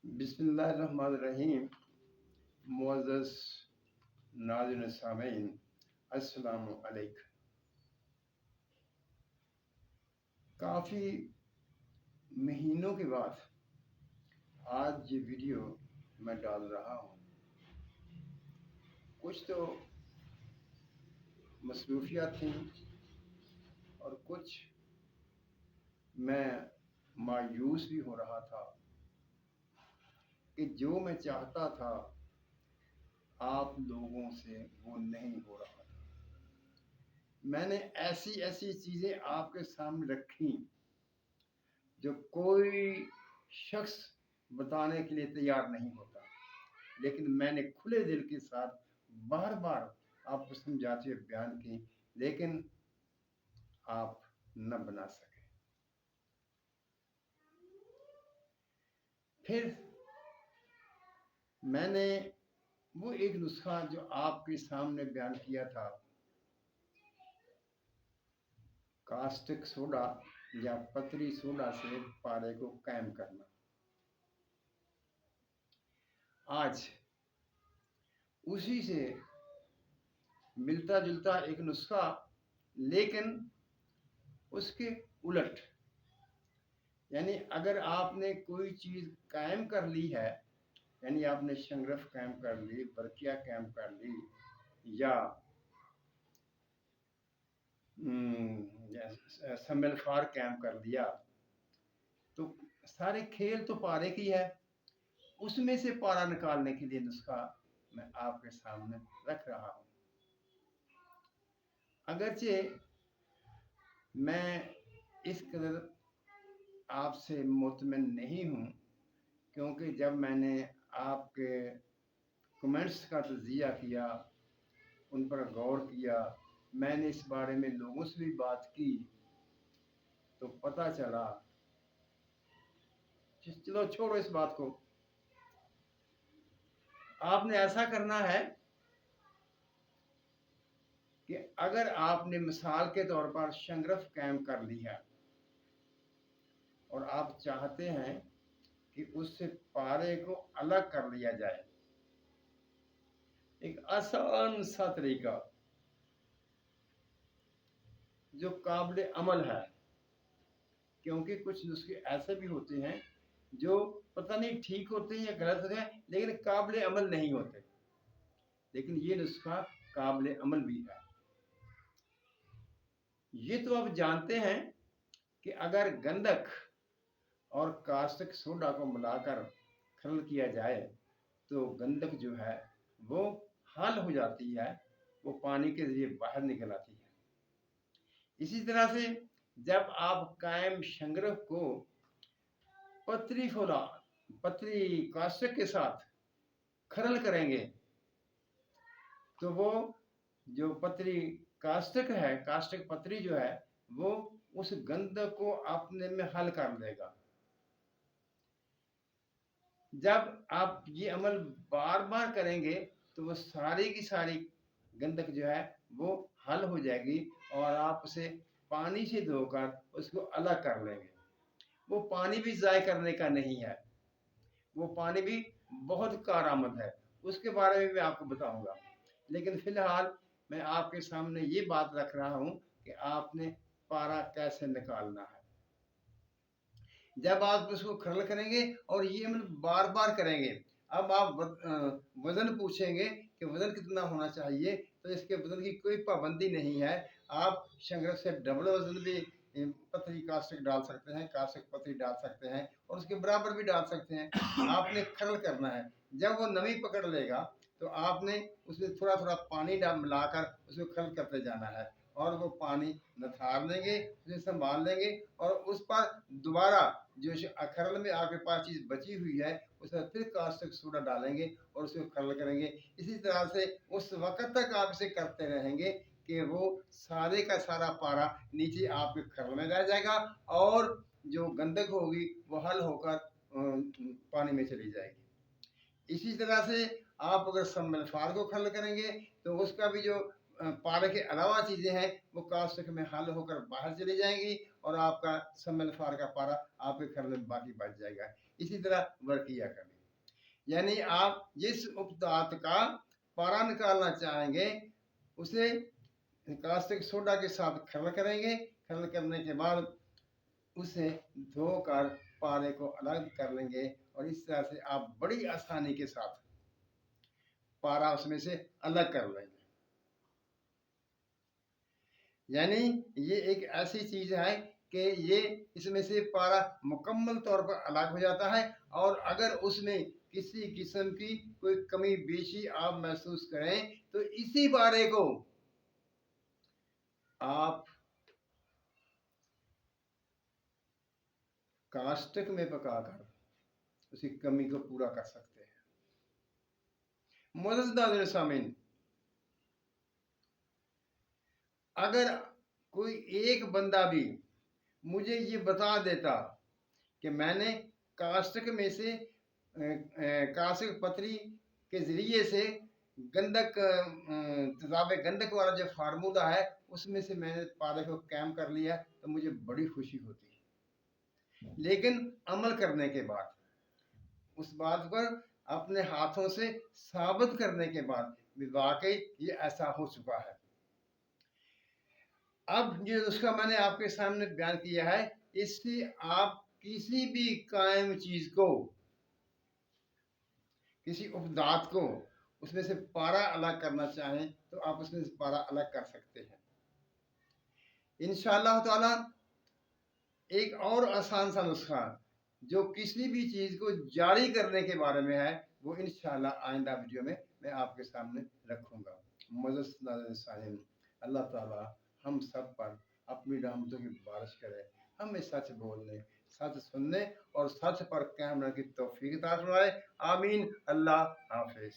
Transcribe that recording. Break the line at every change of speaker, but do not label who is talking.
बिस्मिल्लाहिर्रहमानिर्रहीम। मुअज़्ज़ज़ नाज़रीन सामीन, अस्सलामु अलैकुम। काफ़ी महीनों के बाद आज ये वीडियो मैं डाल रहा हूँ। कुछ तो मसरूफियात थी और कुछ मैं मायूस भी हो रहा था कि जो मैं चाहता था आप लोगों से वो नहीं हो रहा था। मैंने ऐसी ऐसी चीज़ें आपके सामने रखी जो कोई शख्स बताने के लिए तैयार नहीं होता, लेकिन मैंने खुले दिल के साथ बार बार आपको समझाते हुए बयान की, लेकिन आप न बना सके। फिर मैंने वो एक नुस्खा जो आपके सामने बयान किया था, कास्टिक सोडा या पतरी सोडा से पारे को कायम करना, आज उसी से मिलता जुलता एक नुस्खा, लेकिन उसके उलट। यानी अगर आपने कोई चीज़ कायम कर ली है, यानी आपने शंगरफ कायम कर ली, बरकिया कायम कर ली, या समलफार कायम कर लिया, तो सारे खेल तो पारे की है। उसमें से पारा निकालने के लिए नुस्खा मैं आपके सामने रख रहा हूँ। अगरचे मैं इस कदर आपसे मुतमिन नहीं हूँ, क्योंकि जब मैंने आपके कमेंट्स का तजिया किया, उन पर गौर किया, मैंने इस बारे में लोगों से भी बात की, तो पता चला, चलो छोड़ो इस बात को। आपने ऐसा करना है कि अगर आपने मिसाल के तौर पर शंगरफ कायम कर ली है और आप चाहते हैं कि उससे पारे को अलग कर लिया जाए, एक आसान सा तरीका जो काबिल अमल है, क्योंकि कुछ नुस्खे ऐसे भी होते हैं जो पता नहीं ठीक होते हैं या गलत होते हैं, लेकिन काबिल अमल नहीं होते, लेकिन ये नुस्खा काबिल अमल भी है। ये तो आप जानते हैं कि अगर गंधक और कास्टिक सोडा को मिलाकर खनन किया जाए तो गंधक जो है वो हल हो जाती है, वो पानी के जरिए बाहर निकल आती है। इसी तरह से जब आप कायम शंगरफ को पतरी कास्टिक के साथ खरल करेंगे, तो वो जो पतरी कास्टिक है, कास्टिक पतरी जो है, वो उस गंधक को अपने में हल कर लेगा। जब आप ये अमल बार बार करेंगे तो वो सारी की सारी गंधक जो है वो हल हो जाएगी और आप उसे पानी से धोकर उसको अलग कर लेंगे। वो पानी भी ज़ाय करने का नहीं है, वो पानी भी बहुत कारआमद है, उसके बारे में मैं आपको बताऊंगा। लेकिन फिलहाल मैं आपके सामने ये बात रख रहा हूँ कि आपने पारा कैसे निकालना है। जब आप उसको खरल करेंगे और ये मतलब बार बार करेंगे, अब आप वजन पूछेंगे कि वजन कितना होना चाहिए, तो इसके वजन की कोई पाबंदी नहीं है। आप शंगरफ से डबल वजन भी पतरी कास्टिक डाल सकते हैं, कास्टिक पतरी डाल सकते हैं और उसके बराबर भी डाल सकते हैं। आपने खरल करना है। जब वो नमी पकड़ लेगा तो आपने उसमें थोड़ा थोड़ा पानी मिलाकर उसको खरल करते जाना है और वो पानी नथार लेंगे, उसे संभाल लेंगे और उस पर दोबारा जो खरल में आपके पास चीज़ बची हुई है उसमें फिर कास्टिक सोडा डालेंगे और उसको खरल करेंगे। इसी तरह से उस वक़्त तक आप इसे करते रहेंगे कि वो सारे का सारा पारा नीचे आपके खरल में रह जाएगा और जो गंधक होगी वो हल होकर पानी में चली जाएगी। इसी तरह से आप अगर समलफार को खरल करेंगे तो उसका भी जो पारे के अलावा चीज़ें हैं वो कास्टिक में हल होकर बाहर चली जाएंगी और आपका समलफार का पारा आपके घर में बाकी बच जाएगा। इसी तरह वर्किया करें। यानी आप जिस उपदात का पारा निकालना चाहेंगे उसे कास्टिक सोडा के साथ खरल करेंगे। खरल करने के बाद उसे धोकर पारे को अलग कर लेंगे और इस तरह से आप बड़ी आसानी के साथ पारा उसमें से अलग कर लेंगे। यानी ये एक ऐसी चीज है कि ये इसमें से पारा मुकम्मल तौर पर अलग हो जाता है। और अगर उसमें किसी किस्म की कोई कमी बेशी आप महसूस करें तो इसी पारे को आप कास्टिक में पकाकर उसकी कमी को पूरा कर सकते हैं। मुअज़्ज़ज़ सामीन, अगर कोई एक बंदा भी मुझे ये बता देता कि मैंने कास्टिक में से कास्टिक पतरी के ज़रिए से गंधक तेज़ाब गंधक वाला जो फार्मूला है उसमें से मैंने पारे को कायम कर लिया तो मुझे बड़ी खुशी होती। लेकिन अमल करने के बाद, उस बात पर अपने हाथों से साबित करने के बाद वाकई ये ऐसा हो चुका है। अब ये नुस्खा मैंने आपके सामने बयान किया है, इससे आप किसी भी कायम चीज को, किसी उपदात को उसमें से पारा अलग करना चाहें तो आप उसमें से पारा अलग कर सकते हैं इंशाअल्लाह ताला। एक और आसान सा नुस्खा जो किसी भी चीज को जारी करने के बारे में है वो इंशाअल्लाह आइंदा वीडियो में मैं आपके सामने रखूंगा। मुअज़्ज़ज़ अल्लाह ताला हम सब पर अपनी रहमतों की बारिश करे, हमें सच बोलने, सच सुनने और सच पर कायम रहने की तौफीक अता फरमाए। आमीन। अल्लाह हाफिज।